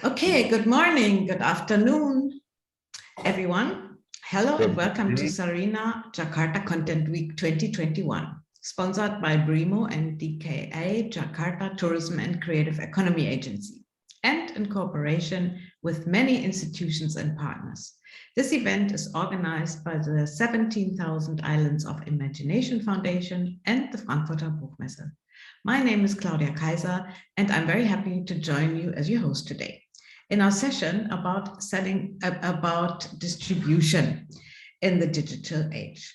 Okay, good morning, good afternoon, everyone. Hello and welcome to Sarina Jakarta Content Week 2021, sponsored by BRIMO and DKA, Jakarta Tourism and Creative Economy Agency, and in cooperation with many institutions and partners. This event is organized by the 17,000 Islands of Imagination Foundation and the Frankfurter Buchmesse. My name is Claudia Kaiser, and I'm very happy to join you as your host today in our session about distribution in the digital age.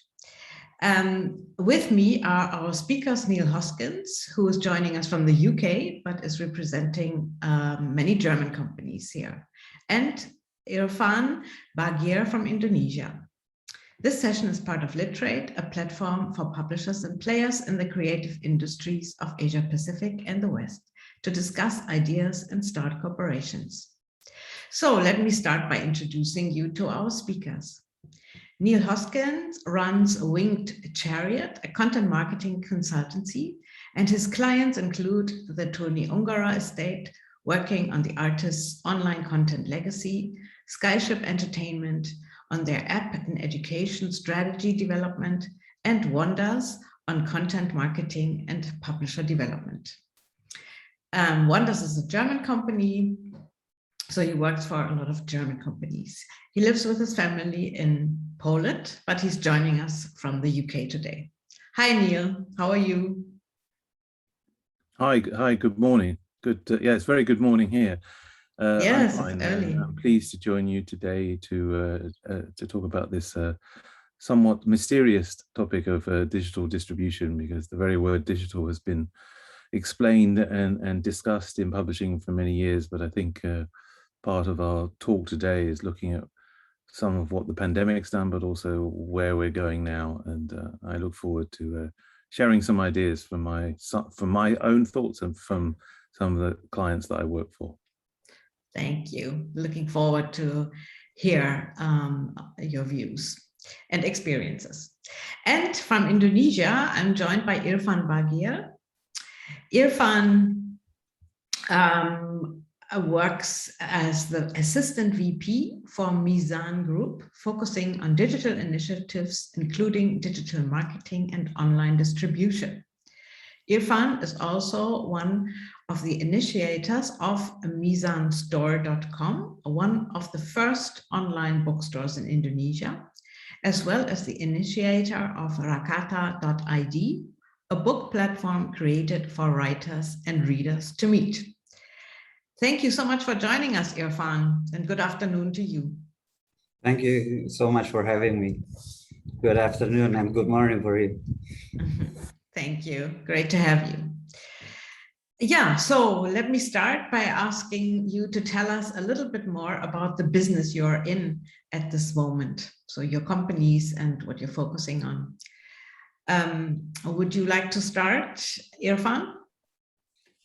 With me are our speakers, Neil Hoskins, who is joining us from the UK, but is representing many German companies here, and Irfan Bagir from Indonesia. This session is part of LitTrade, a platform for publishers and players in the creative industries of Asia Pacific and the West to discuss ideas and start cooperations. So let me start by introducing you to our speakers. Neil Hoskins runs Winged Chariot, a content marketing consultancy, and his clients include the Tony Ungara estate, working on the artist's online content legacy, Skyship Entertainment, on their app and education strategy development, and Wonders on content marketing and publisher development. Wonders is a German company, so he works for a lot of German companies. He lives with his family in Poland, but he's joining us from the UK today. Hi, Neil. How are you? Hi. Good morning. Yeah, it's very good morning here. Yes, I'm fine. It's early. I'm pleased to join you today to talk about this somewhat mysterious topic of digital distribution, because the very word digital has been explained and discussed in publishing for many years. But I think part of our talk today is looking at some of what the pandemic's done, but also where we're going now. And I look forward to sharing some ideas from my own thoughts and from some of the clients that I work for. Thank you. Looking forward to hear your views and experiences. And from Indonesia, I'm joined by Irfan Bagir. Irfan works as the Assistant VP for Mizan Group, focusing on digital initiatives, including digital marketing and online distribution. Irfan is also one of the initiators of mizanstore.com, one of the first online bookstores in Indonesia, as well as the initiator of rakata.id, a book platform created for writers and readers to meet. Thank you so much for joining us, Irfan, and good afternoon to you. Thank you so much for having me. Good afternoon and good morning for you. Thank you. Great to have you. Yeah, so let me start by asking you to tell us a little bit more about the business you're in at this moment. So your companies and what you're focusing on. Would you like to start, Irfan?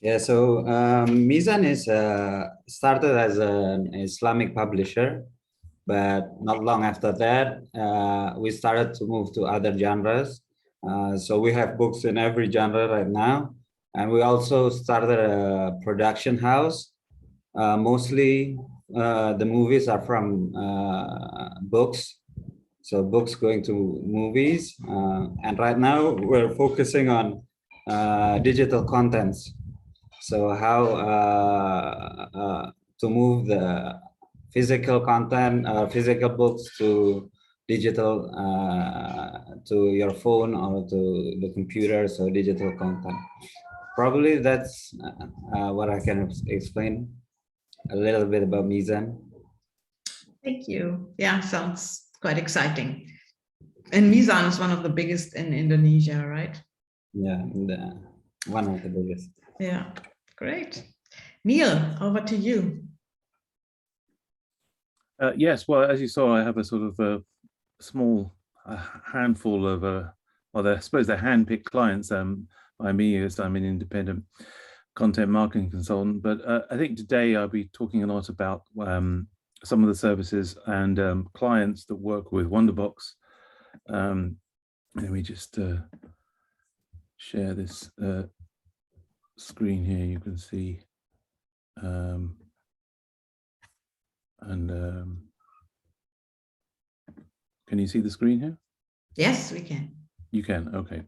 Yeah, so Mizan is started as an Islamic publisher, but not long after that, we started to move to other genres. So we have books in every genre right now. And we also started a production house. Mostly the movies are from books. So books going to movies. And right now we're focusing on digital contents. So how to move the physical content, physical books to digital, to your phone or to the computer, so digital content. Probably that's what I can explain a little bit about Mizan. Thank you. Yeah, sounds quite exciting. And Mizan is one of the biggest in Indonesia, right? Yeah, one of the biggest. Yeah, great. Neil, over to you. Yes, well, as you saw, I have a sort of a small handful of, well, I suppose they're hand-picked clients by me, as I'm an independent content marketing consultant. But I think today I'll be talking a lot about some of the services and clients that work with Wonderbox. Let me just share this screen here. You can see And can you see the screen here? Yes, we can. You can, okay.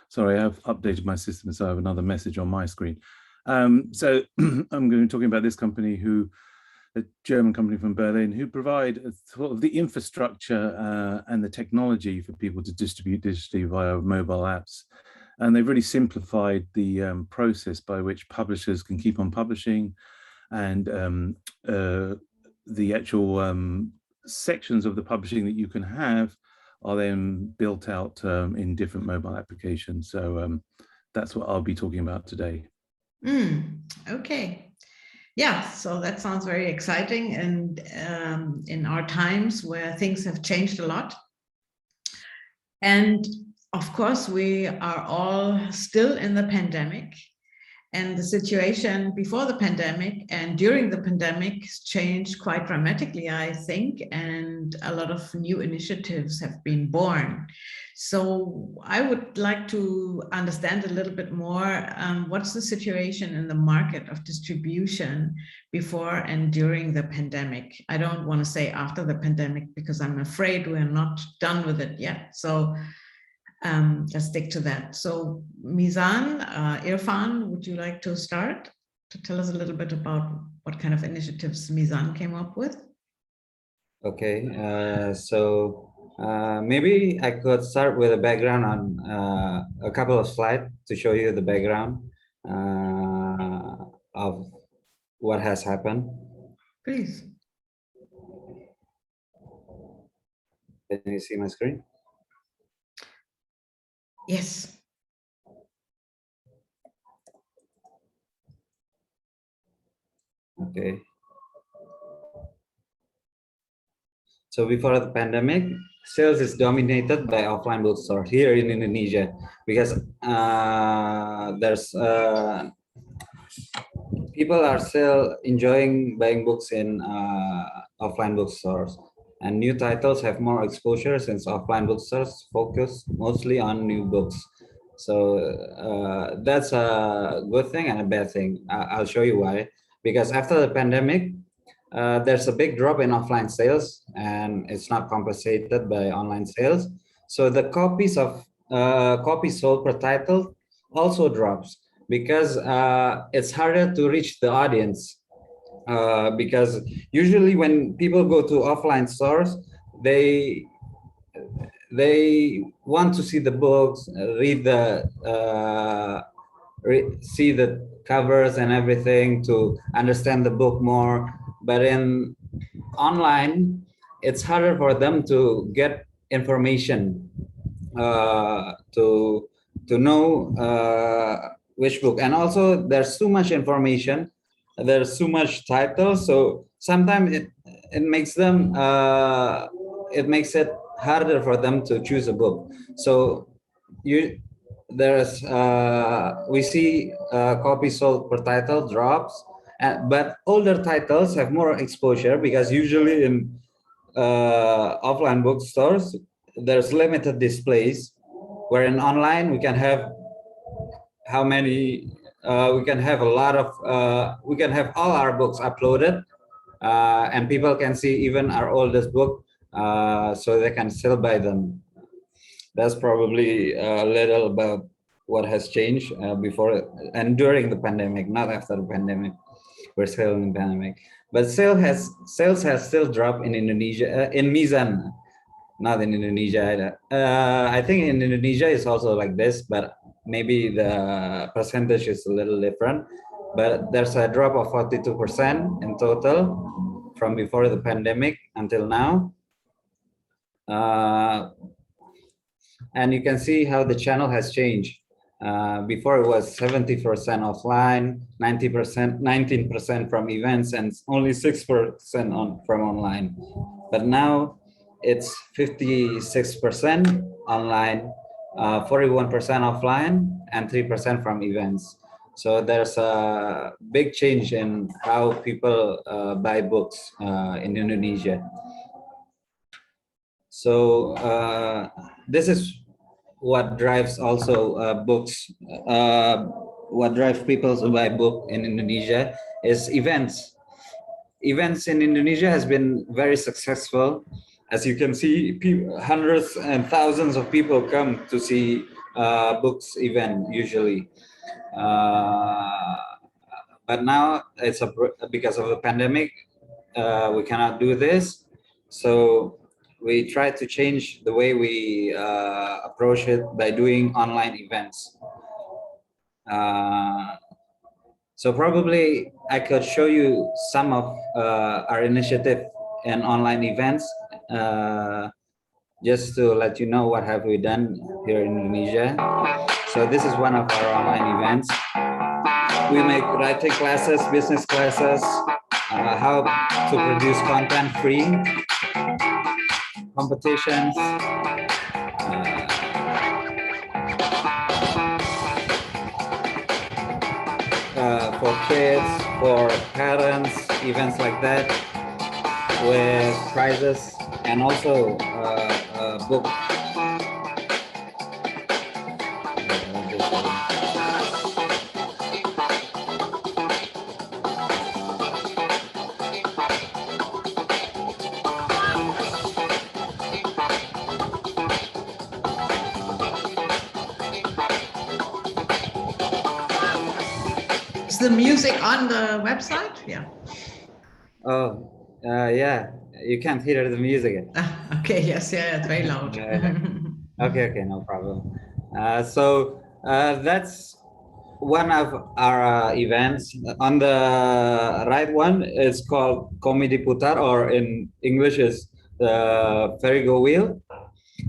Sorry, I've updated my system, so I have another message on my screen. So I'm going to be talking about this company, a German company from Berlin, who provide sort of the infrastructure and the technology for people to distribute digitally via mobile apps. And they've really simplified the process by which publishers can keep on publishing, and the actual sections of the publishing that you can have are then built out in different mobile applications. So that's what I'll be talking about today. Okay. Yeah, so that sounds very exciting. And in our times where things have changed a lot. And of course, we are all still in the pandemic. And the situation before the pandemic and during the pandemic changed quite dramatically, I think, and a lot of new initiatives have been born. So I would like to understand a little bit more, what's the situation in the market of distribution before and during the pandemic? I don't want to say after the pandemic, because I'm afraid we're not done with it yet. So let's stick to that. So Mizan, Irfan, would you like to start to tell us a little bit about what kind of initiatives Mizan came up with? Okay, maybe I could start with a background on a couple of slides to show you the background of what has happened. Please. Can you see my screen? Yes. Okay. So before the pandemic, sales is dominated by offline bookstores here in Indonesia, because there's people are still enjoying buying books in offline bookstores, and new titles have more exposure since offline bookstores focus mostly on new books. So that's a good thing and a bad thing. I'll show you why. Because after the pandemic, there's a big drop in offline sales, and it's not compensated by online sales. So the copies sold per title also drops, because it's harder to reach the audience. Because usually when people go to offline stores, they want to see the books, read the see the covers and everything to understand the book more. But in online, it's harder for them to get information, to know which book. And also there's too much information, there's too much titles, so sometimes it makes them it makes it harder for them to choose a book. So we see copies sold per title drops, but older titles have more exposure, because usually in offline bookstores there's limited displays, where in online we can have how many we can have a lot of we can have all our books uploaded, and people can see even our oldest book, so they can still buy them. That's probably a little about what has changed before and during the pandemic, not after the pandemic. We're still in the pandemic, but sales has still dropped in Indonesia, in Mizan, not in Indonesia either. I think in Indonesia it's also like this, but maybe the percentage is a little different. But there's a drop of 42% in total from before the pandemic until now. And you can see how the channel has changed. Before it was 70% offline, 19% from events, and only 6% from online. But now it's 56% online, 41% offline, and 3% from events. So there's a big change in how people buy books in Indonesia. So this is what drives also books. What drives people to buy book in Indonesia is events. events in Indonesia has been very successful. As you can see, hundreds and thousands of people come to see books event usually. But now it's because of the pandemic, we cannot do this. So we try to change the way we approach it by doing online events. So probably I could show you some of our initiative and online events, just to let you know what have we done here in Indonesia. So this is one of our online events. We make writing classes, business classes, how to produce content free, competitions, for kids, for parents, events like that, with prizes and also a book. Is the music on the website? Yeah. Oh, yeah, you can't hear the music. Okay, yes, yeah, it's very loud. Okay, no problem. So that's one of our events. On the right one is called Komedi Putar, or in English is the Ferry Go Wheel.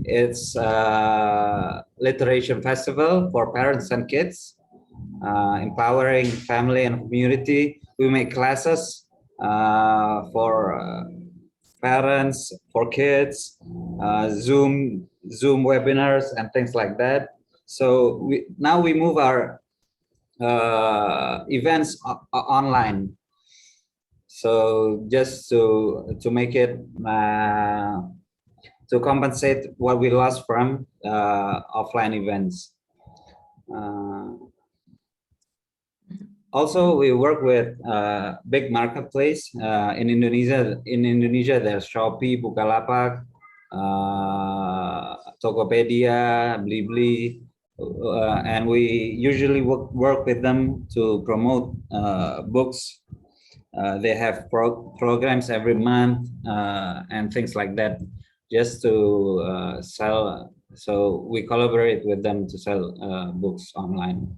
It's a literation festival for parents and kids, empowering family and community. We make classes for parents, for kids, Zoom webinars and things like that. So now we move our events online. So just to make it to compensate what we lost from offline events. Also, we work with big marketplace in Indonesia. In Indonesia, there's Shopee, Bukalapak, Tokopedia, Blibli, and we usually work with them to promote books. They have programs every month and things like that, just to sell. So we collaborate with them to sell books online.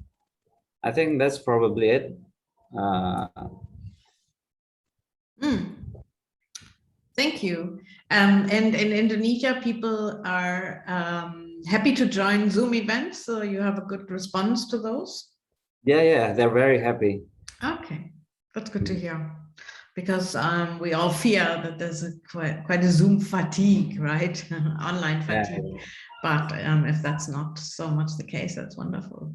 I think that's probably it. Thank you. And in Indonesia, people are happy to join Zoom events. So you have a good response to those? Yeah, they're very happy. Okay, that's good to hear. Because we all fear that there's quite a Zoom fatigue, right? Online fatigue. Yeah. But if that's not so much the case, that's wonderful.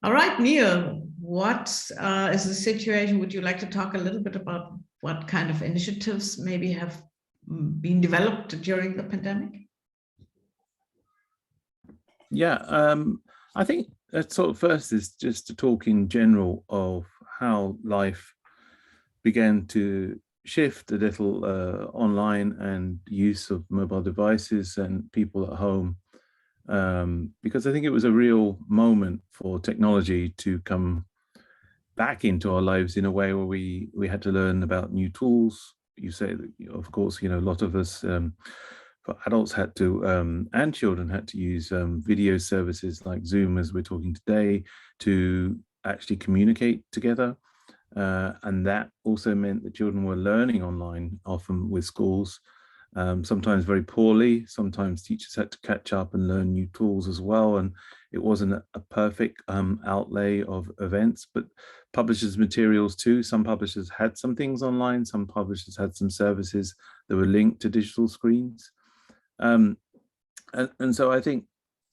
All right, Neil, what is the situation? Would you like to talk a little bit about what kind of initiatives maybe have been developed during the pandemic? Yeah, I think sort of first is just to talk in general of how life began to shift a little online and use of mobile devices and people at home. Because I think it was a real moment for technology to come back into our lives in a way where we had to learn about new tools. You say that, of course, a lot of us, for adults had to, and children had to use video services like Zoom, as we're talking today, to actually communicate together. And that also meant that children were learning online, often with schools. Sometimes very poorly. Sometimes teachers had to catch up and learn new tools as well. And it wasn't a perfect outlay of events, but publishers' materials too. Some publishers had some things online. Some publishers had some services that were linked to digital screens. And so I think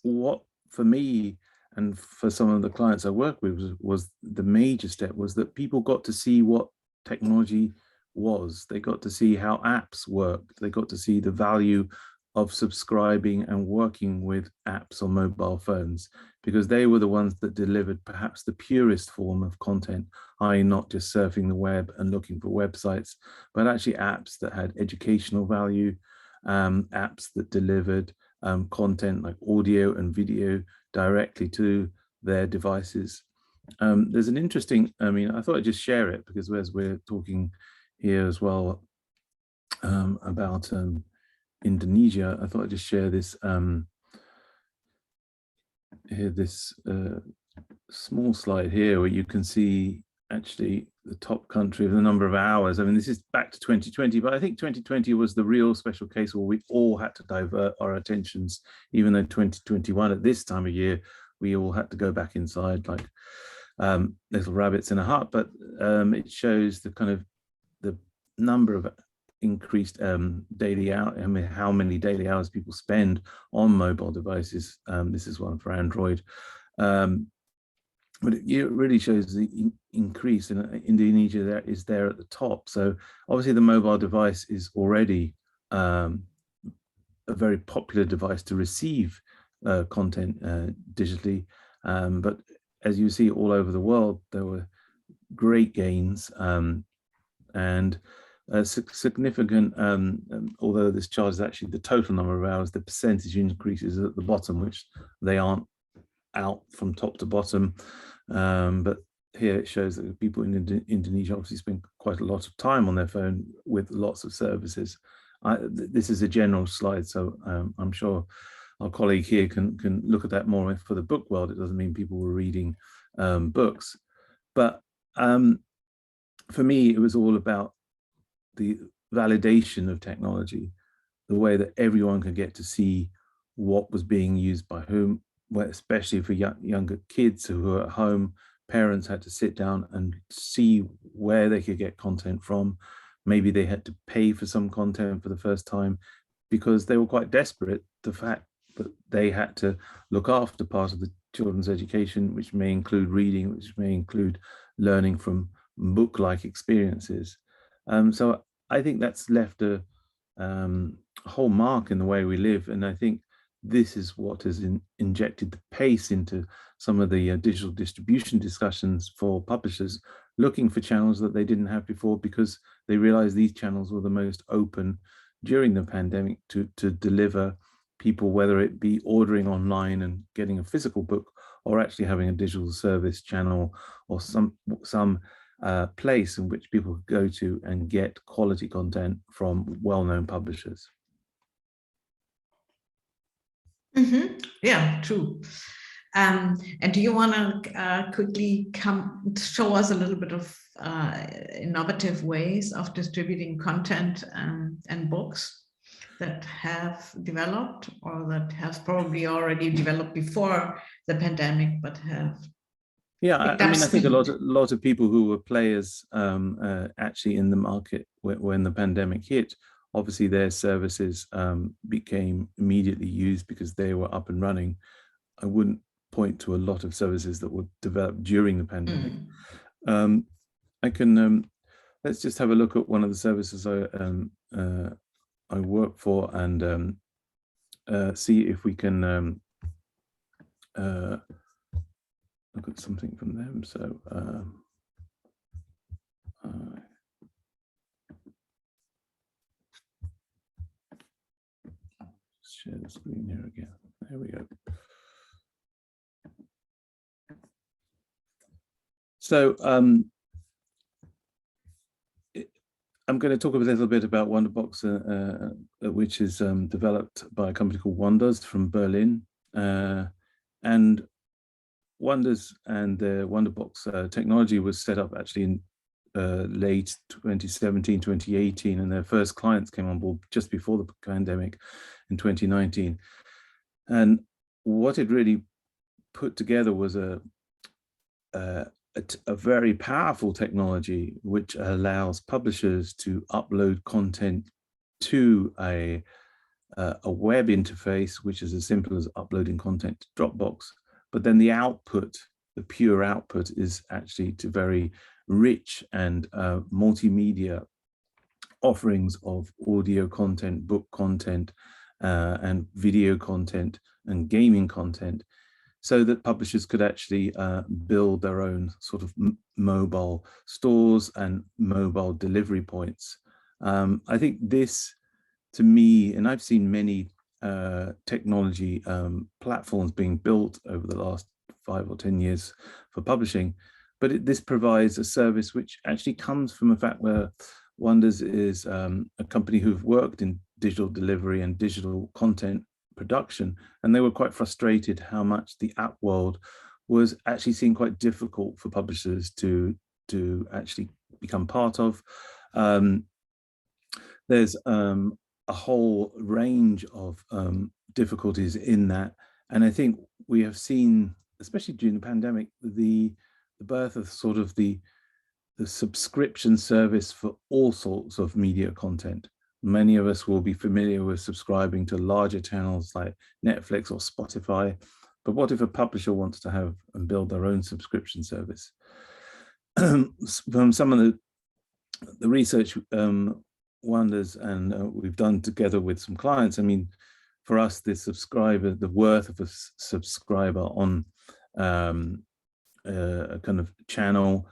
what, for me, and for some of the clients I work with, was the major step was that people got to see what technology was. They got to see how apps worked. They got to see the value of subscribing and working with apps on mobile phones, because they were the ones that delivered perhaps the purest form of content, i.e. not just surfing the web and looking for websites, but actually apps that had educational value, apps that delivered content like audio and video directly to their devices. There's an interesting, I thought I'd just share it because as we're talking here as well about Indonesia, I thought I'd just share this small slide here where you can see actually the top country of the number of hours. I mean, this is back to 2020, but I think 2020 was the real special case where we all had to divert our attentions, even though 2021 at this time of year, we all had to go back inside like little rabbits in a hut. But it shows the kind of the number of increased daily hour, how many daily hours people spend on mobile devices. This is one for Android. But it really shows the increase in Indonesia that is there at the top. So obviously the mobile device is already a very popular device to receive content digitally. But as you see all over the world, there were great gains and significant, although this chart is actually the total number of hours, the percentage increases at the bottom, which they aren't out from top to bottom. But here it shows that people in Indonesia obviously spend quite a lot of time on their phone with lots of services. This is a general slide, so I'm sure our colleague here can look at that more. For the book world, it doesn't mean people were reading books. But for me, it was all about the validation of technology, the way that everyone could get to see what was being used by whom, especially for younger kids who were at home. Parents had to sit down and see where they could get content from. Maybe they had to pay for some content for the first time because they were quite desperate. The fact that they had to look after part of the children's education, which may include reading, which may include learning from book-like experiences. So I think that's left a whole mark in the way we live. And I think this is what has injected the pace into some of the digital distribution discussions for publishers looking for channels that they didn't have before, because they realized these channels were the most open during the pandemic to deliver people, whether it be ordering online and getting a physical book or actually having a digital service channel or some place in which people could go to and get quality content from well-known publishers. Yeah, true. And do you want to quickly show us a little bit of innovative ways of distributing content and books that have developed, or that have probably already developed before the pandemic, but have? Yeah, I mean, I think a lot of people who were players actually in the market when the pandemic hit, obviously their services became immediately used because they were up and running. I wouldn't point to a lot of services that were developed during the pandemic. I can, let's just have a look at one of the services I work for and see if we can look at something from them. So share the screen here again. There we go. So I'm going to talk a little bit about Wonderbox, which is developed by a company called Wonders from Berlin. And Wonders and the Wonderbox technology was set up actually in late 2017, 2018, and their first clients came on board just before the pandemic in 2019. And what it really put together was a very powerful technology which allows publishers to upload content to a web interface, which is as simple as uploading content to Dropbox. But then the output, the pure output, is actually to very rich and multimedia offerings of audio content, book content, and video content and gaming content, so that publishers could actually build their own sort of mobile stores and mobile delivery points. I think this, to me, and I've seen many technology platforms being built over the last 5 or 10 years for publishing, but this provides a service which actually comes from the fact where Wonders is a company who've worked in digital delivery and digital content production, and they were quite frustrated how much the app world was actually seen quite difficult for publishers to actually become part of. There's a whole range of difficulties in that, and I think we have seen, especially during the pandemic, the birth of sort of the subscription service for all sorts of media content. Many of us will be familiar with subscribing to larger channels like Netflix or Spotify, but what if a publisher wants to have and build their own subscription service? From some of the research Wonders and we've done together with some clients, I mean, for us, the worth of a subscriber on a kind of channel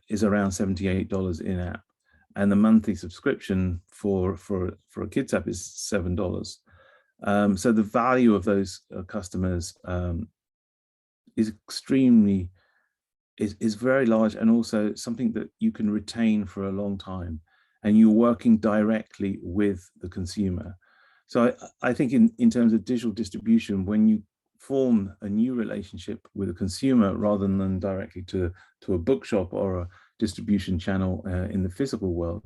is around $78 in app, and the monthly subscription for a kids app is $7. So the value of those customers is extremely is very large, and also something that you can retain for a long time, and you're working directly with the consumer. So I think in terms of digital distribution, when you form a new relationship with a consumer rather than directly to a bookshop or a distribution channel in the physical world,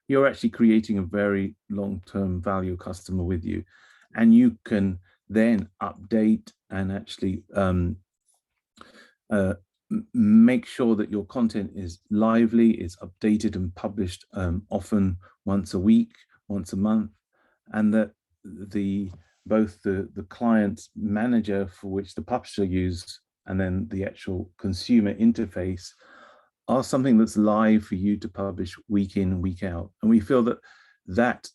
you're actually creating a very long-term value customer with you. And you can then update and actually make sure that your content is lively, is updated and published often once a week, once a month, and that both the client manager for which the publisher uses and then the actual consumer interface are something that's live for you to publish week in, week out. And we feel that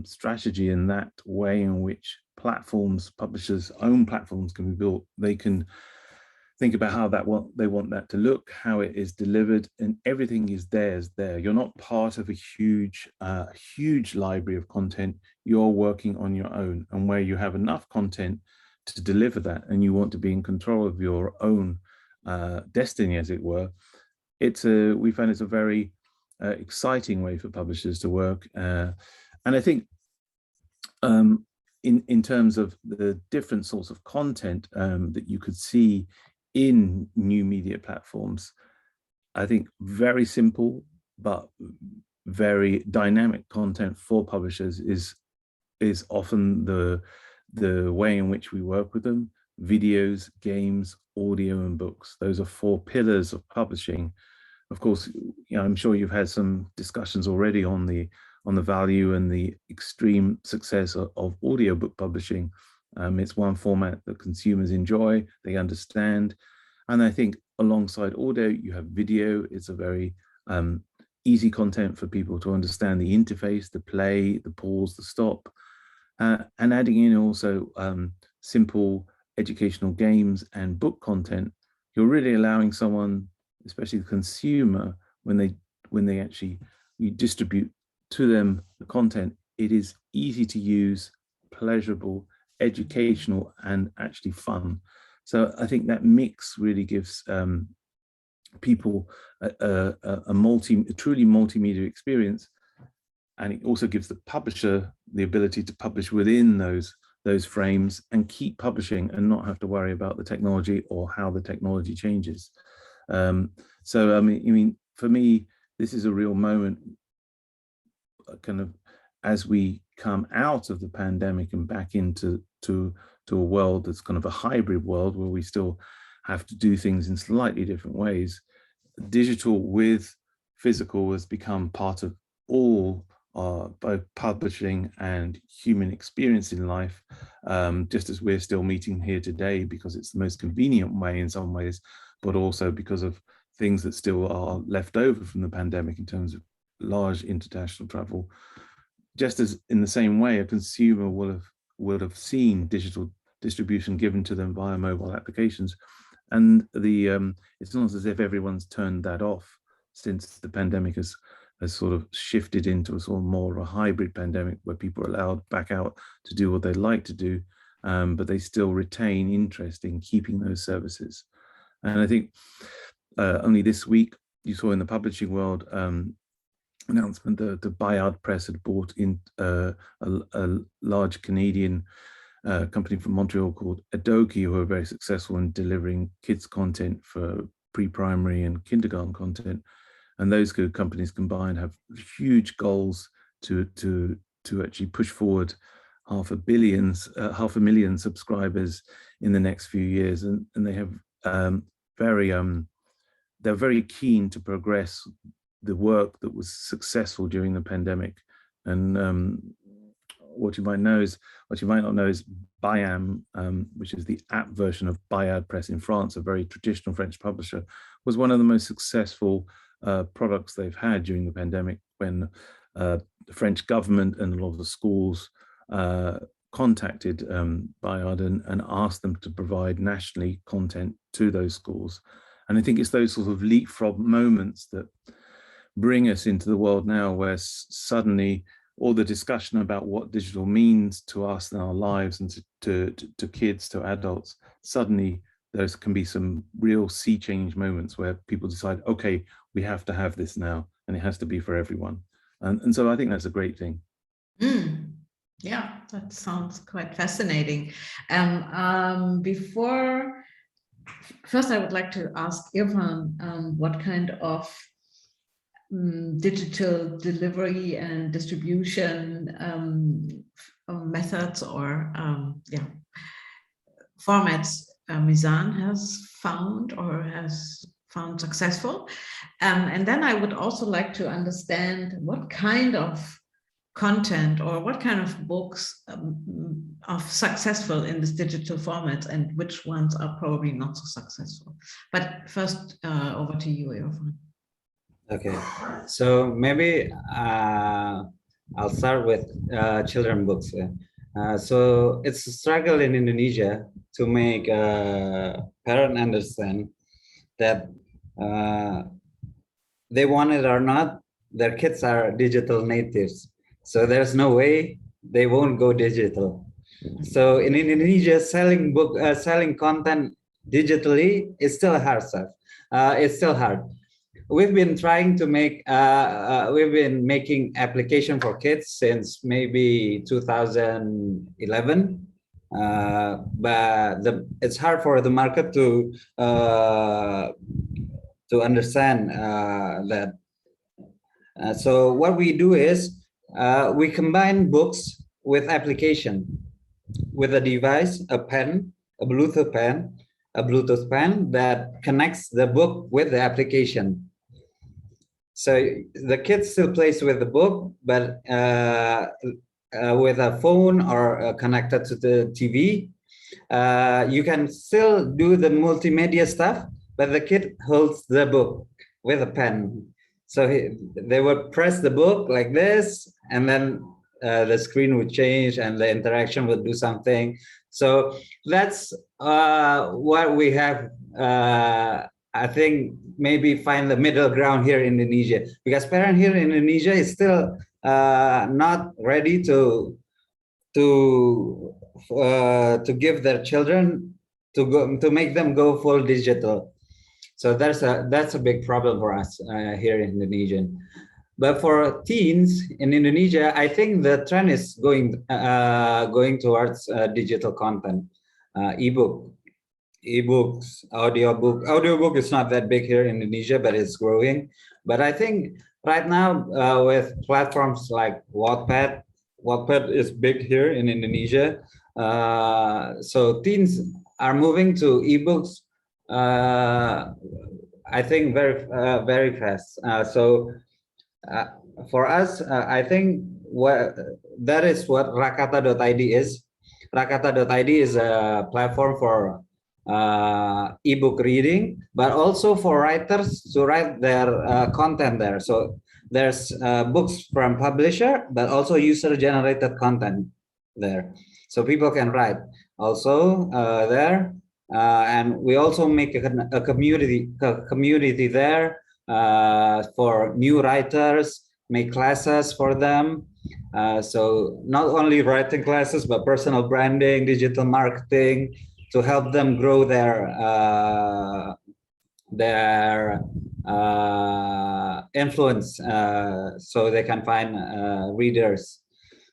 strategy and that way in which publishers' own platforms can be built, they can think about how they want that to look, how it is delivered, and everything is theirs there. You're not part of a huge library of content. You're working on your own, and where you have enough content to deliver that, and you want to be in control of your own destiny, as it were. We find it's a very exciting way for publishers to work, and I think in terms of the different sorts of content that you could see in new media platforms, I think very simple but very dynamic content for publishers is often the way in which we work with them. Videos, games, audio, and books. Those are 4 pillars of publishing. Of course, I'm sure you've had some discussions already on the value and the extreme success of audiobook publishing. It's one format that consumers enjoy, they understand. And I think alongside audio, you have video. It's a very easy content for people to understand the interface, the play, the pause, the stop. And adding in also simple educational games and book content, you're really allowing someone, especially the consumer, when you distribute to them the content, it is easy to use, pleasurable, educational, and actually fun. So I think that mix really gives people a truly multimedia experience, and it also gives the publisher the ability to publish within those frames and keep publishing and not have to worry about the technology or how the technology changes. So I mean, for me, this is a real moment, kind of, as we come out of the pandemic and back into a world that's kind of a hybrid world where we still have to do things in slightly different ways. Digital with physical has become part of all both publishing and human experience in life, just as we're still meeting here today because it's the most convenient way in some ways, but also because of things that still are left over from the pandemic in terms of large international travel. Just as in the same way, a consumer will have would have seen digital distribution given to them via mobile applications. And it's not as if everyone's turned that off since the pandemic has sort of shifted into a sort of more of a hybrid pandemic where people are allowed back out to do what they like to do, but they still retain interest in keeping those services. And I think only this week you saw in the publishing world announcement that the Bayard Press had bought in a large Canadian company from Montreal called Adoki, who are very successful in delivering kids content for pre-primary and kindergarten content. And those two companies combined have huge goals to actually push forward 500 million subscribers in the next few years. And they have they're very keen to progress the work that was successful during the pandemic. And what you might not know is Bayam, which is the app version of Bayard Press in France, a very traditional French publisher, was one of the most successful products they've had during the pandemic, when the French government and a lot of the schools contacted Bayard and asked them to provide nationally content to those schools. And I think it's those sort of leapfrog moments that bring us into the world now, where suddenly all the discussion about what digital means to us in our lives and to kids, to adults, suddenly there can be some real sea change moments where people decide, okay, we have to have this now, and it has to be for everyone. And so I think that's a great thing. Yeah, that sounds quite fascinating. First, I would like to ask Irfan what kind of digital delivery and distribution methods or formats Mizan has found successful. And then I would also like to understand what kind of content or what kind of books are successful in this digital format and which ones are probably not so successful. But first, over to you, Irfan. Okay, so maybe I'll start with children books. So it's a struggle in Indonesia to make parents understand that they want it or not, their kids are digital natives. So there's no way they won't go digital. So in Indonesia, selling content digitally is still hard stuff. It's still hard. We've been trying to make, we've been making application for kids since maybe 2011. But it's hard for the market to understand that. So what we do is we combine books with application, with a device, a pen, a Bluetooth pen that connects the book with the application. So the kid still plays with the book, but with a phone or connected to the TV, you can still do the multimedia stuff, but the kid holds the book with a pen. So they would press the book like this, and then the screen would change and the interaction would do something. So that's what we have. I think maybe find the middle ground here in Indonesia, because parents here in Indonesia is still not ready to give their children to make them go full digital. So that's a big problem for us here in Indonesia. But for teens in Indonesia, I think the trend is going towards digital content, ebooks, audiobook. Audiobook is not that big here in Indonesia, but it's growing. But I think right now with platforms like Wattpad is big here in Indonesia. So teens are moving to ebooks. I think very fast. So for us, I think that is what Rakata.id is. Rakata.id is a platform for ebook reading, but also for writers to write their content there. So there's books from publisher, but also user-generated content there, so people can write also there. And we also make a community there for new writers, make classes for them. So not only writing classes, but personal branding, digital marketing, to help them grow their influence, so they can find readers.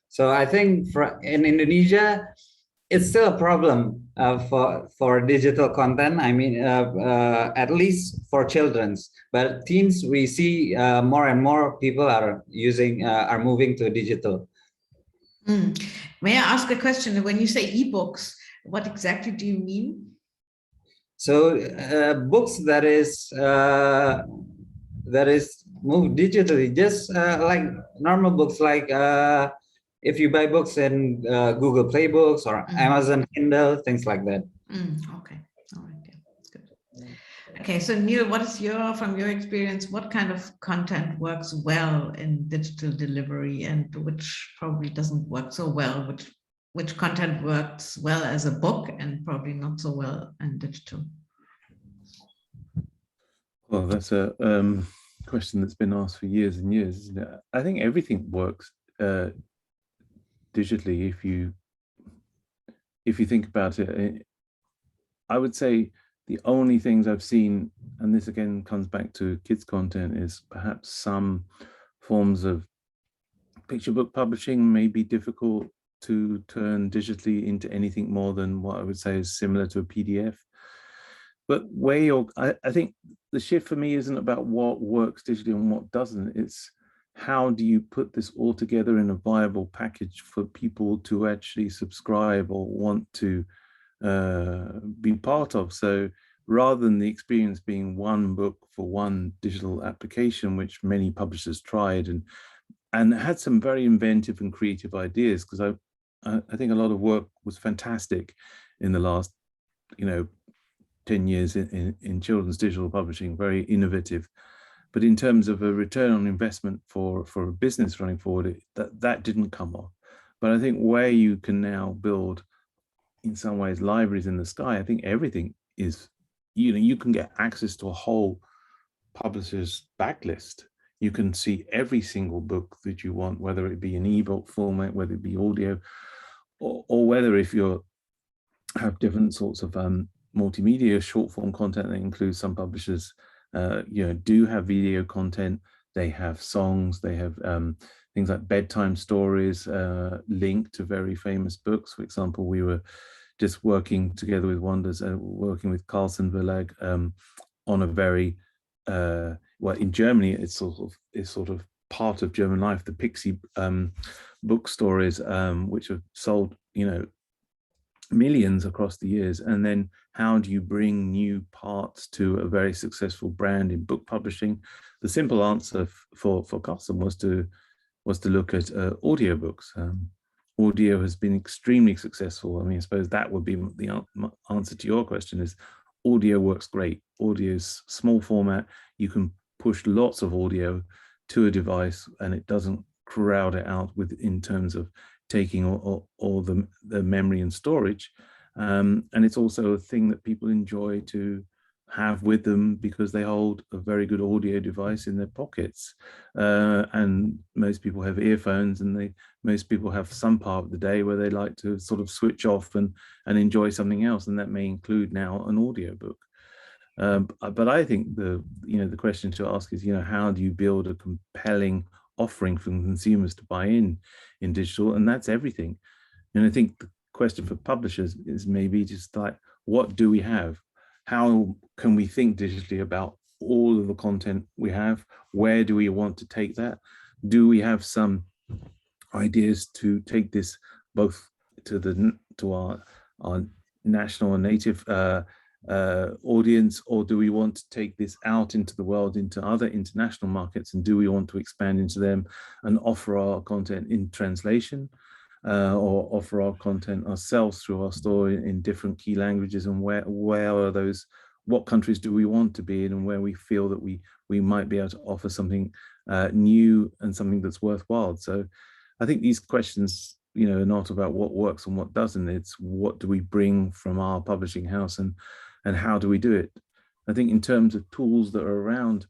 So I think in Indonesia, it's still a problem for digital content. I mean, at least for children's, but teens, we see more and more people are moving to digital. May I ask a question? When you say ebooks, what exactly do you mean? So books that is moved digitally, just like normal books, like if you buy books in Google Play Books or Amazon Kindle, things like that. Okay, all right, yeah, that's good. Okay, so Neil, what is from your experience, what kind of content works well in digital delivery and which probably doesn't work so well? Which content works well as a book and probably not so well in digital? Well, that's a question that's been asked for years and years, isn't it? I think everything works digitally if you think about it. I would say the only things I've seen, and this again comes back to kids' content, is perhaps some forms of picture book publishing may be difficult to turn digitally into anything more than what I would say is similar to a PDF. But I think the shift for me isn't about what works digitally and what doesn't. It's how do you put this all together in a viable package for people to actually subscribe or want to be part of. So rather than the experience being one book for one digital application, which many publishers tried and had some very inventive and creative ideas, because I think a lot of work was fantastic in the last 10 years in children's digital publishing, very innovative. But in terms of a return on investment for a business running forward, that didn't come off. But I think where you can now build, in some ways, libraries in the sky, I think everything is, you can get access to a whole publisher's backlist. You can see every single book that you want, whether it be an ebook format, whether it be audio, or whether if you have different sorts of multimedia short form content that includes, some publishers do have video content, they have songs, they have things like bedtime stories linked to very famous books. For example, we were just working together with Wonders, working with Carlsen Verlag on a very well, in Germany it's sort of part of German life, the Pixie book stories, which have sold millions across the years. And then how do you bring new parts to a very successful brand in book publishing? The simple answer for Carlsen was to look at audiobooks. Audio has been extremely successful. I mean, I suppose that would be the answer to your question, is audio works great. Audio's small format, you can push lots of audio to a device and it doesn't crowd it out in terms of taking all the memory and storage. And it's also a thing that people enjoy to have with them because they hold a very good audio device in their pockets. And most people have earphones, and most people have some part of the day where they like to sort of switch off and enjoy something else. And that may include now an audiobook. But I think the question to ask is, how do you build a compelling offering for consumers to buy in digital? And that's everything. And I think the question for publishers is maybe just like, what do we have? How can we think digitally about all of the content we have? Where do we want to take that? Do we have some ideas to take this both to our national and native audience, or do we want to take this out into the world, into other international markets, and do we want to expand into them and offer our content in translation, or offer our content ourselves through our store in different key languages? And where are those, what countries do we want to be in, and where we feel that we might be able to offer something new and something that's worthwhile? So I think these questions not about what works and what doesn't. It's what do we bring from our publishing house, and how do we do it? I think in terms of tools that are around,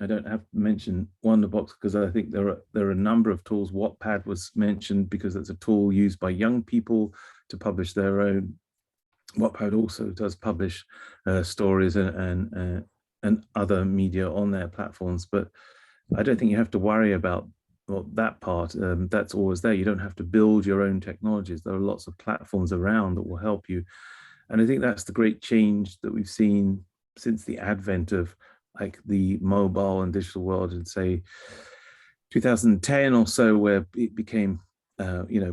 I don't have to mention Wonderbox because I think there are a number of tools. Wattpad was mentioned because it's a tool used by young people to publish their own. Wattpad also does publish stories and other media on their platforms, but I don't think you have to worry about that part. That's always there. You don't have to build your own technologies. There are lots of platforms around that will help you. And I think that's the great change that we've seen since the advent of like the mobile and digital world in, say, 2010 or so, where it became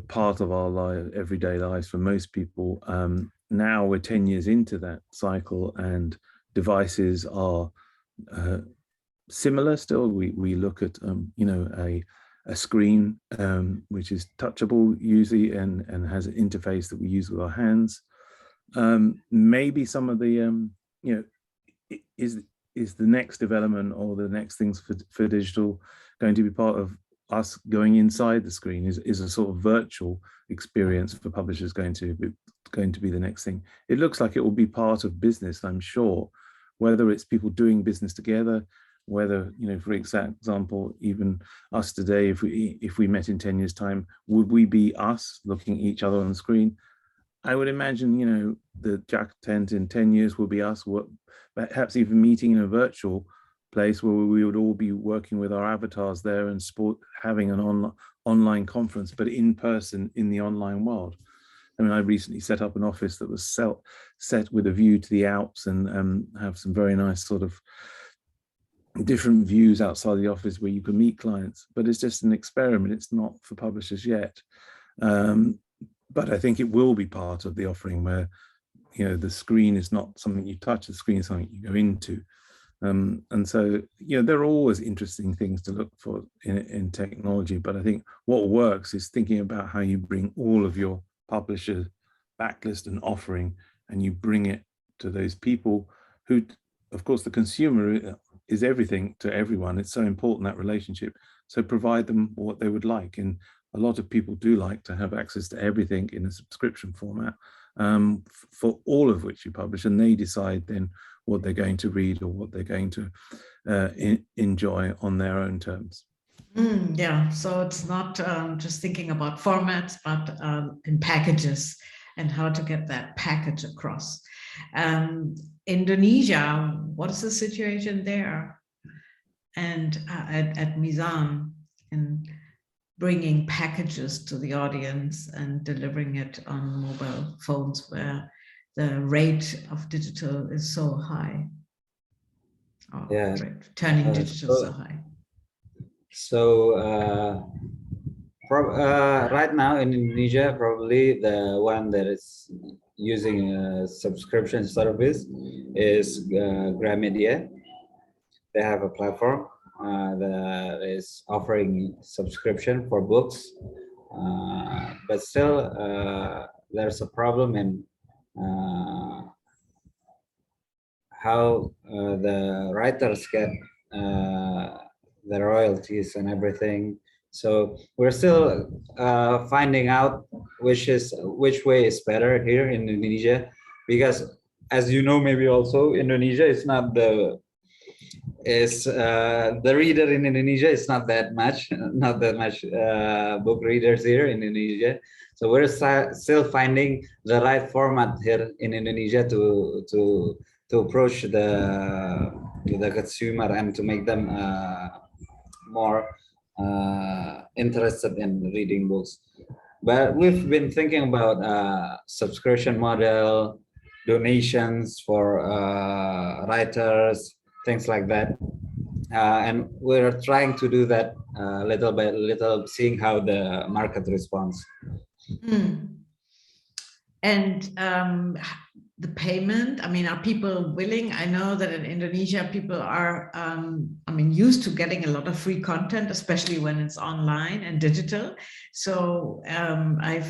part of our everyday lives for most people. Now we're 10 years into that cycle, and devices are similar still. We look at a screen which is touchable usually and has an interface that we use with our hands. Maybe some of the is the next development or the next things for digital going to be part of us going inside the screen? Is a sort of virtual experience for publishers going to be the next thing? It looks like it will be part of business, I'm sure, whether it's people doing business together, whether, for example, even us today, if we met in 10 years time, would we be us looking at each other on the screen? I would imagine, the Jack tent in 10 years will be us, perhaps even meeting in a virtual place where we would all be working with our avatars there and having an online conference, but in person in the online world. I mean, I recently set up an office that was set with a view to the Alps and have some very nice sort of different views outside the office where you can meet clients, but it's just an experiment. It's not for publishers yet. But I think it will be part of the offering where, the screen is not something you touch, the screen is something you go into. And so, there are always interesting things to look for in technology, but I think what works is thinking about how you bring all of your publisher backlist and offering, and you bring it to those people who, of course, the consumer is everything to everyone. It's so important, that relationship. So provide them what they would like. And a lot of people do like to have access to everything in a subscription format, for all of which you publish, and they decide then what they're going to read or what they're going to enjoy on their own terms. Yeah, so it's not just thinking about formats, but in packages and how to get that package across. Indonesia, what is the situation there? And at Mizan, in bringing packages to the audience and delivering it on mobile phones where the rate of digital is so high. Yeah. Turning digital so high. So right now in Indonesia, probably the one that is using a subscription service is Gramedia. They have a platform that is offering subscription for books, but still there's a problem in how the writers get the royalties and everything. So we're still finding out which way is better here in Indonesia, because as you know, maybe also Indonesia is not the reader in Indonesia is not that much book readers here in Indonesia. So we're still finding the right format here in Indonesia to approach the consumer and to make them more interested in reading books. But we've been thinking about subscription model, donations for writers, things like that, and we're trying to do that little by little, seeing how the market responds. And the payment, I mean, are people willing? I know that in Indonesia, people are, used to getting a lot of free content, especially when it's online and digital. So I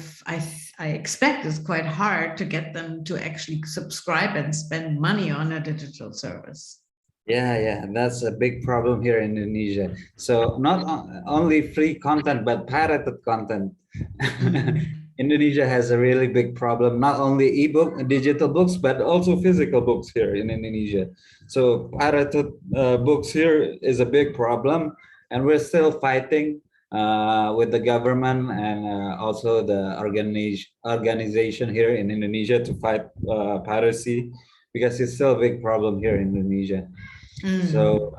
expect it's quite hard to get them to actually subscribe and spend money on a digital service. Yeah, that's a big problem here in Indonesia. So not only free content, but pirated content. Indonesia has a really big problem, not only ebook and digital books, but also physical books here in Indonesia. So pirated books here is a big problem, and we're still fighting with the government and also the organization here in Indonesia to fight piracy, because it's still a big problem here in Indonesia. So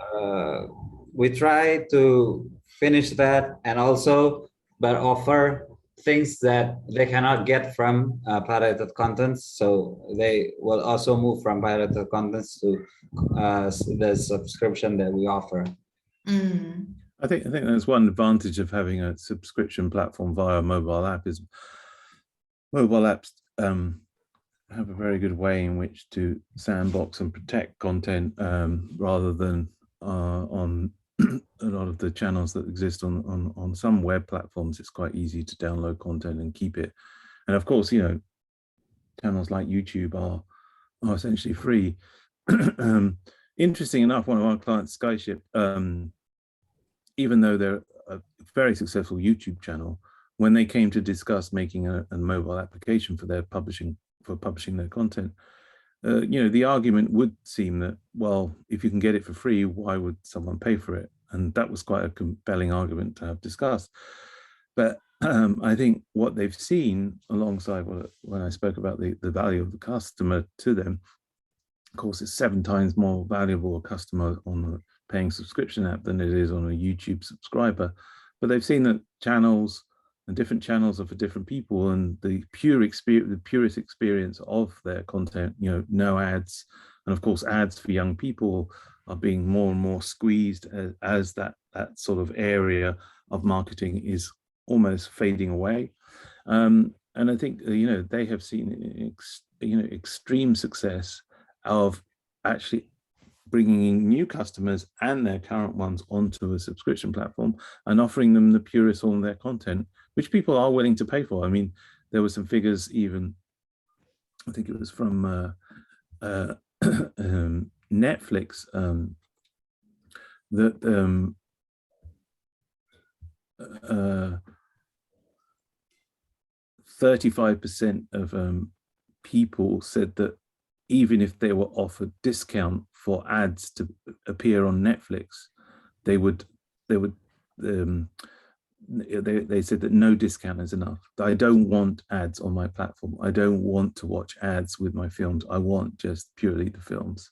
we try to finish that, and also but offer things that they cannot get from pirated contents. So they will also move from pirated contents to the subscription that we offer. I think that's one advantage of having a subscription platform via mobile app is mobile apps have a very good way in which to sandbox and protect content rather than on a lot of the channels that exist on some web platforms. It's quite easy to download content and keep it. And of course, you know, channels like YouTube are essentially free. Interesting enough, one of our clients, Skyship, even though they're a very successful YouTube channel, when they came to discuss making a mobile application for their publishing their content, you know, the argument would seem that, well, if you can get it for free, why would someone pay for it? And that was quite a compelling argument to have discussed. But I think what they've seen alongside when I spoke about the value of the customer to them, of course, it's 7 times more valuable a customer on a paying subscription app than it is on a YouTube subscriber. But they've seen that channels and different channels are for different people, and the purest experience of their content, you know, no ads, and of course ads for young people are being more and more squeezed as that sort of area of marketing is almost fading away. And I think, you know, they have seen extreme success of actually bringing in new customers and their current ones onto a subscription platform and offering them the purest form of their content, which people are willing to pay for. I mean, there were some figures even, I think it was from Netflix, that 35% of people said that even if they were offered discount for ads to appear on Netflix, they said that no discount is enough. I don't want ads on my platform. I don't want to watch ads with my films. I want just purely the films.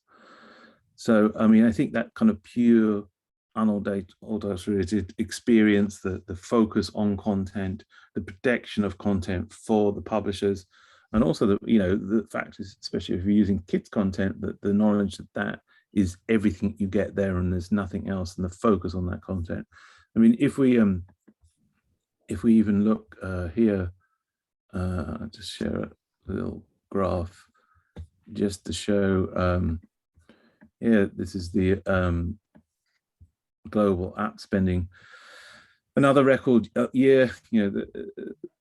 So, I mean, I think that kind of pure, unadulterated experience, the focus on content, the protection of content for the publishers, and also the fact is, especially if you're using kids content, that the knowledge that is everything you get there and there's nothing else, and the focus on that content. I mean, if we even look here, I'll just share a little graph just to show. Here, this is the global app spending. Another record year, the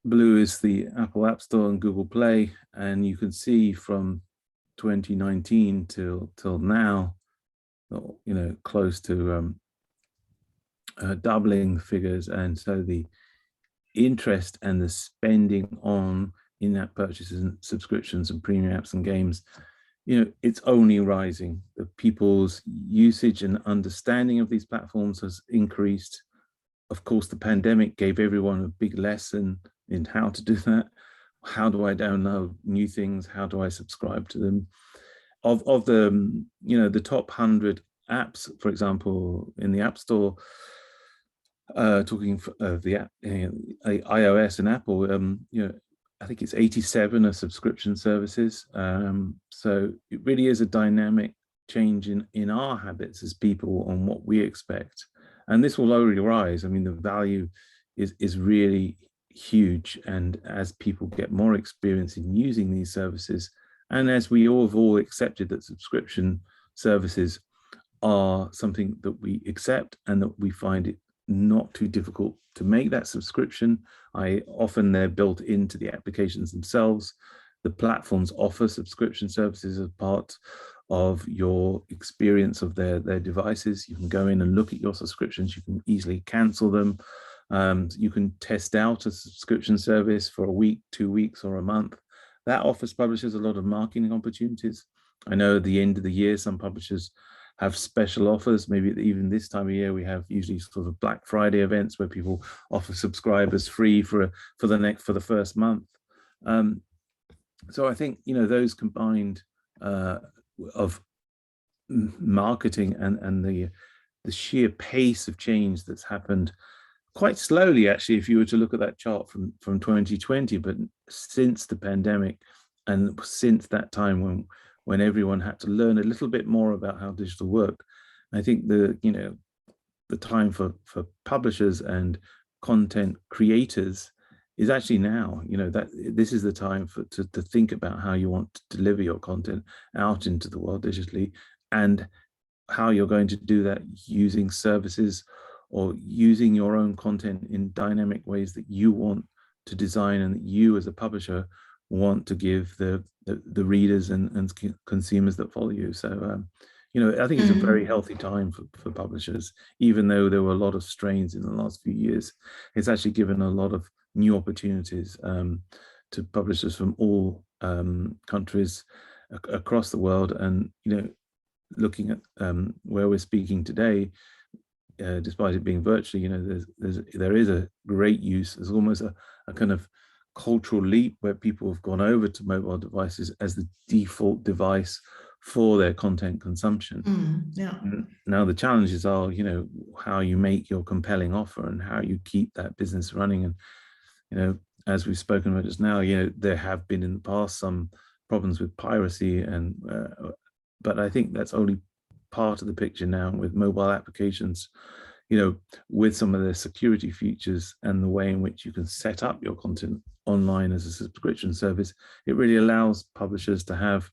blue is the Apple App Store and Google Play, and you can see from 2019 till now, close to doubling figures. And so the interest and the spending on in-app purchases and subscriptions and premium apps and games, it's only rising. The people's usage and understanding of these platforms has increased. Of course, the pandemic gave everyone a big lesson in how to do that. How do I download new things? How do I subscribe to them? Of the, the top 100 apps, for example, in the App Store, talking of the app, iOS and Apple, I think it's 87 are subscription services. So it really is a dynamic change in our habits as people on what we expect. And this will only rise. I mean, the value is really huge. And as people get more experience in using these services, and as we all have all accepted that subscription services are something that we accept and that we find it not too difficult to make that subscription. Often they're built into the applications themselves. The platforms offer subscription services as part of your experience of their devices. You can go in and look at your subscriptions. You can easily cancel them. You can test out a subscription service for a week, 2 weeks, or a month. That offers publishers a lot of marketing opportunities. I know at the end of the year, some publishers have special offers. Maybe even this time of year, we have usually sort of Black Friday events where people offer subscribers free for the first month. So I think, you know, those combined of marketing and the sheer pace of change that's happened quite slowly, actually, if you were to look at that chart from 2020, but since the pandemic and since that time when everyone had to learn a little bit more about how digital worked, I think the time for publishers and content creators is actually now. You know, that this is the time to think about how you want to deliver your content out into the world digitally, and how you're going to do that using services or using your own content in dynamic ways that you want to design and that you as a publisher want to give the readers and consumers that follow you. So, you know, I think it's a very healthy time for publishers, even though there were a lot of strains in the last few years. It's actually given a lot of new opportunities to publishers from all countries across the world. And, you know, looking at where we're speaking today, despite it being virtually, you know, there is a great use. There's almost a kind of cultural leap where people have gone over to mobile devices as the default device for their content consumption. Yeah. Now the challenges are, you know, how you make your compelling offer and how you keep that business running. And, you know, as we've spoken about just now, you know, there have been in the past some problems with piracy, and but I think that's only part of the picture now with mobile applications, you know, with some of their security features and the way in which you can set up your content online as a subscription service. It really allows publishers to have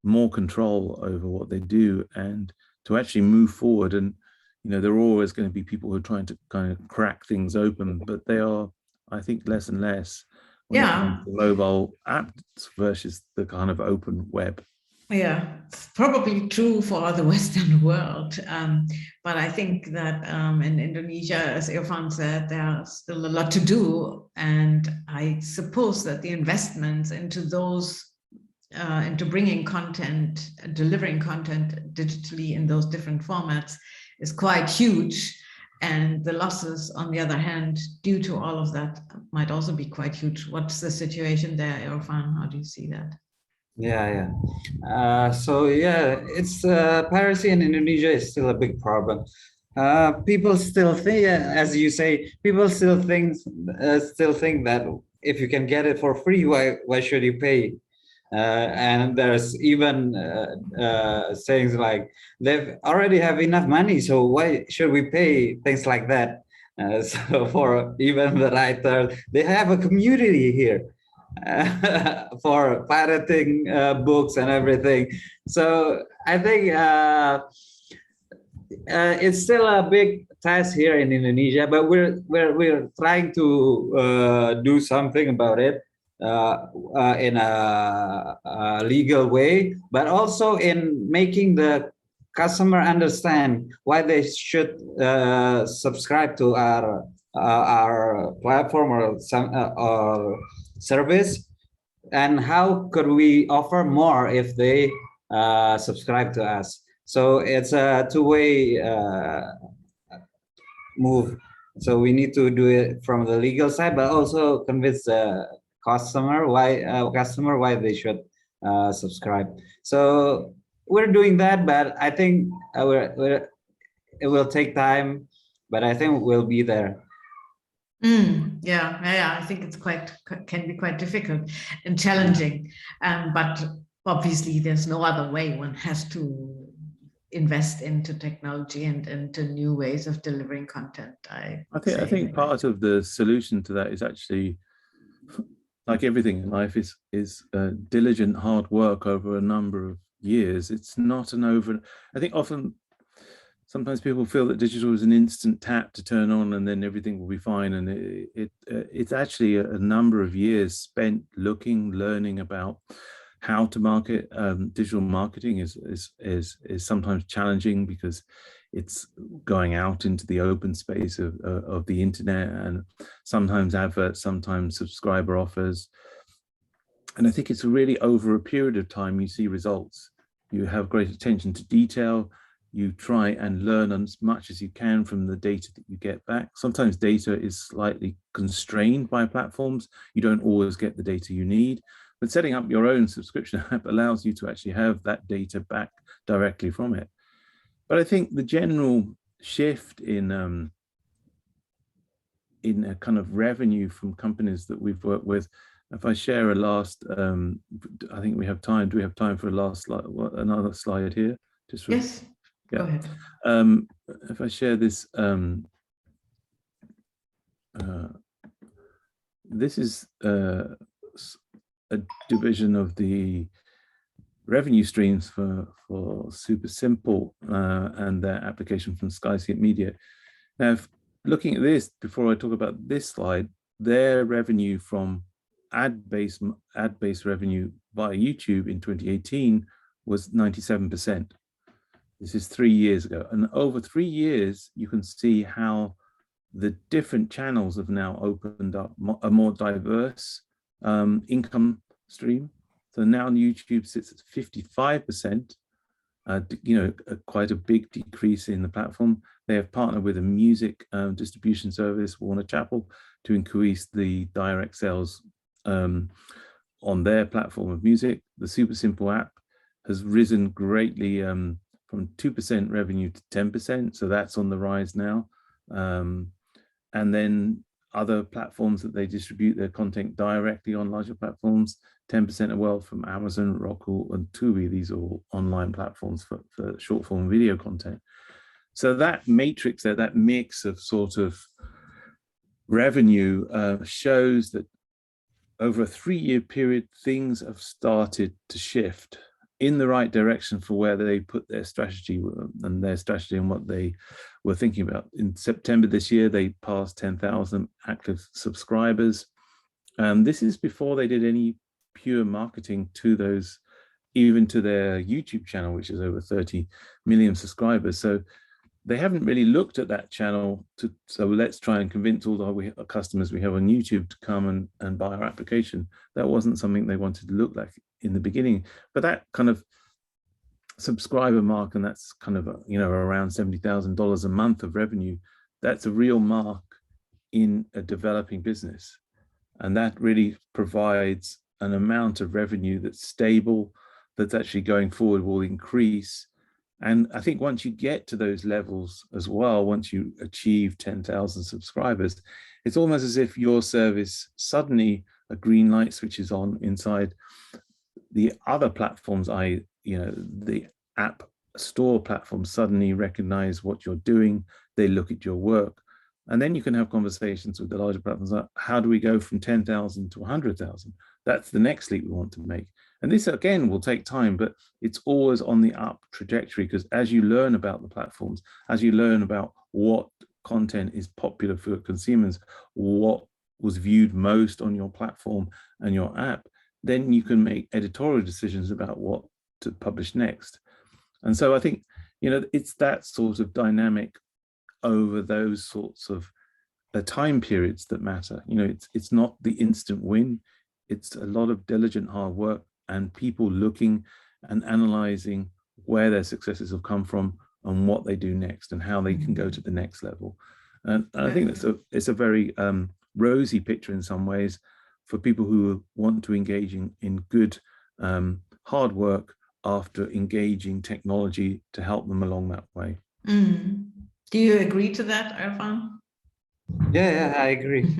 more control over what they do and to actually move forward. And, you know, there are always going to be people who are trying to kind of crack things open, but they are, I think, less and less when it comes to mobile apps versus the kind of open web. Yeah, it's probably true for the Western world. But I think that in Indonesia, as Irfan said, there's still a lot to do. And I suppose that the investments into those, into bringing content, delivering content digitally in those different formats is quite huge. And the losses, on the other hand, due to all of that, might also be quite huge. What's the situation there, Irfan? How do you see that? So yeah, it's piracy in Indonesia is still a big problem. People still think, as you say, people still think that if you can get it for free, why should you pay? And there's even sayings like they already have enough money, so why should we pay? Things like that. So for even the writer, they have a community here. For pirating books and everything. So I think it's still a big task here in Indonesia, but we're trying to do something about it in a legal way, but also in making the customer understand why they should subscribe to our platform or some or service, and how could we offer more if they subscribe to us. So it's a two-way move. So we need to do it from the legal side, but also convince the customer why they should subscribe. So we're doing that, but I think it will take time, but I think we'll be there. Yeah, I think it's can be quite difficult and challenging, but obviously there's no other way. One has to invest into technology and into new ways of delivering content. I think part of the solution to that is actually, like everything in life, is diligent hard work over a number of years. It's not I think sometimes people feel that digital is an instant tap to turn on and then everything will be fine. And it's actually a number of years spent learning about how to market. Digital marketing is sometimes challenging because it's going out into the open space of the internet, and sometimes adverts, sometimes subscriber offers. And I think it's really over a period of time you see results. You have great attention to detail. You try and learn as much as you can from the data that you get back. Sometimes data is slightly constrained by platforms. You don't always get the data you need, but setting up your own subscription app allows you to actually have that data back directly from it. But I think the general shift in a kind of revenue from companies that we've worked with, if I share a last, I think we have time. Do we have time for a last slide? Another slide here? Just for, yes, yeah. go ahead. If I share this, this is a division of the revenue streams for Super Simple and their application from SkySeat Media. Now, looking at this, before I talk about this slide, their revenue from ad-based revenue via YouTube in 2018 was 97%. This is 3 years ago. And over 3 years, you can see how the different channels have now opened up a more diverse income stream. So now YouTube sits at 55%, quite a big decrease in the platform. They have partnered with a music distribution service, Warner Chappell, to increase the direct sales on their platform of music. The Super Simple app has risen greatly from 2% revenue to 10%. So that's on the rise now. And then other platforms that they distribute their content directly on, larger platforms, 10% of wealth from Amazon, Roku, and Tubi. These are all online platforms for short form video content. So that matrix there, that mix of sort of revenue shows that over a 3-year period, things have started to shift in the right direction for where they put their strategy and what they were thinking about. In September this year, they passed 10,000 active subscribers. This is before they did any pure marketing to those, even to their YouTube channel, which is over 30 million subscribers. So they haven't really looked at that channel so let's try and convince all the customers we have on YouTube to come and buy our application. That wasn't something they wanted to look like in the beginning. But that kind of subscriber mark, and that's kind of around $70,000 a month of revenue, that's a real mark in a developing business. And that really provides an amount of revenue that's stable, that's actually going forward will increase. And I think once you get to those levels as well, once you achieve 10,000 subscribers, it's almost as if your service, suddenly a green light switches on inside the other platforms, the app store platforms suddenly recognize what you're doing. They look at your work. And then you can have conversations with the larger platforms like, how do we go from 10,000 to 100,000? That's the next leap we want to make. And this, again, will take time, but it's always on the up trajectory, because as you learn about the platforms, as you learn about what content is popular for consumers, what was viewed most on your platform and your app, then you can make editorial decisions about what to publish next. And so I think, it's that sort of dynamic over those sorts of time periods that matter. It's not the instant win. It's a lot of diligent hard work and people looking and analyzing where their successes have come from and what they do next and how they can go to the next level. And I think it's a very rosy picture in some ways for people who want to engage in good hard work after engaging technology to help them along that way. Do you agree to that, Irfan? Yeah, I agree.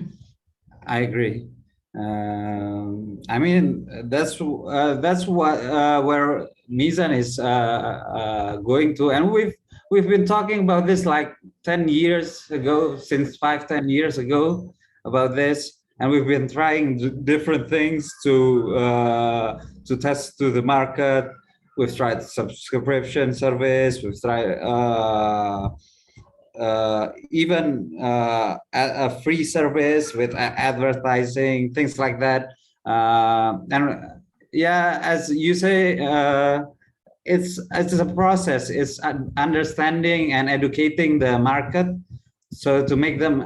I agree. I mean, that's what where Mizan is going to, and we've been talking about this like 10 years ago, since 5-10 years ago about this, and we've been trying different things to test to the market. We've tried subscription service. We've tried even a free service with advertising, things like that. And yeah, as you say, it's a process. It's understanding and educating the market, so to make them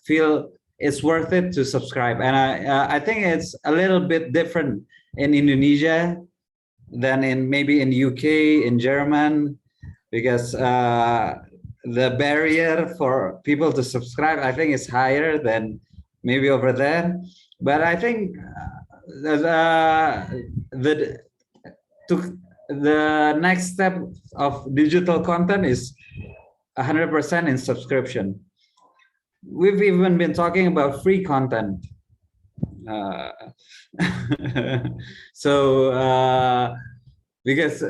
feel it's worth it to subscribe. And I think it's a little bit different in Indonesia than in maybe in UK, in German, because the barrier for people to subscribe, I think, is higher than maybe over there. But I think the next step of digital content is 100% in subscription. We've even been talking about free content. Because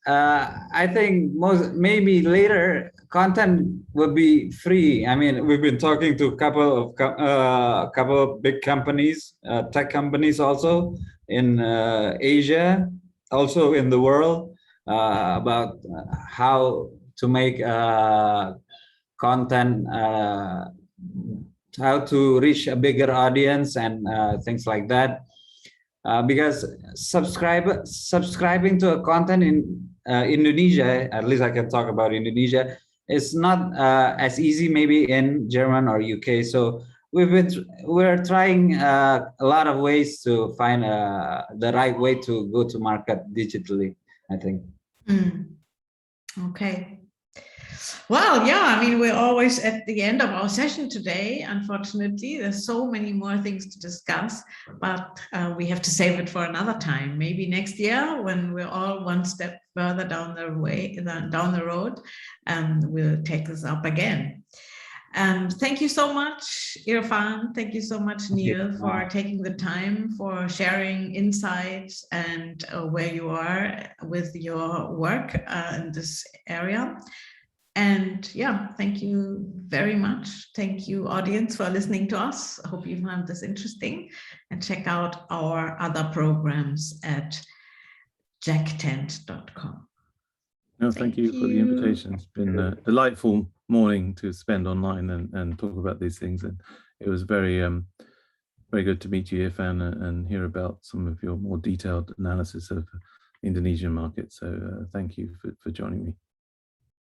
I think maybe later content will be free. I mean, we've been talking to a couple of big companies, tech companies also in Asia, also in the world, about how to make content, how to reach a bigger audience and things like that. Because subscribing to a content in Indonesia, at least I can talk about Indonesia, is not as easy maybe in German or UK. So we're trying a lot of ways to find the right way to go to market digitally, I think. Okay. Well, yeah, I mean, we're always at the end of our session today. Unfortunately, there's so many more things to discuss, but we have to save it for another time. Maybe next year, when we're all one step further down the road, we'll take this up again. Thank you so much, Irfan. Thank you so much, Neil, for taking the time, for sharing insights and where you are with your work in this area. And yeah, thank you very much. Thank you, audience, for listening to us. I hope you found this interesting, and check out our other programs at jacktent.com. No, thank you for the invitation. It's been a delightful morning to spend online and talk about these things. And it was very, very good to meet you, Irfan, and hear about some of your more detailed analysis of the Indonesian market. So thank you for joining me.